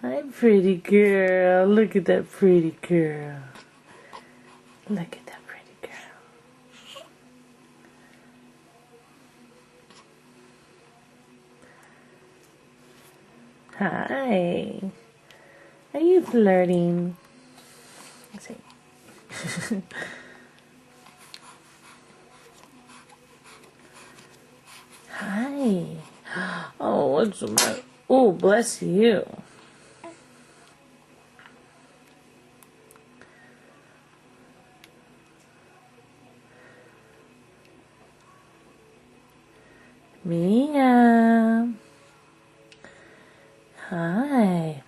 Hi, pretty girl. Look at that pretty girl. Look at that pretty girl. Hi. Are you flirting? Let's see. Hi. Oh, what's the matter? Oh, bless you. Mia. Hi.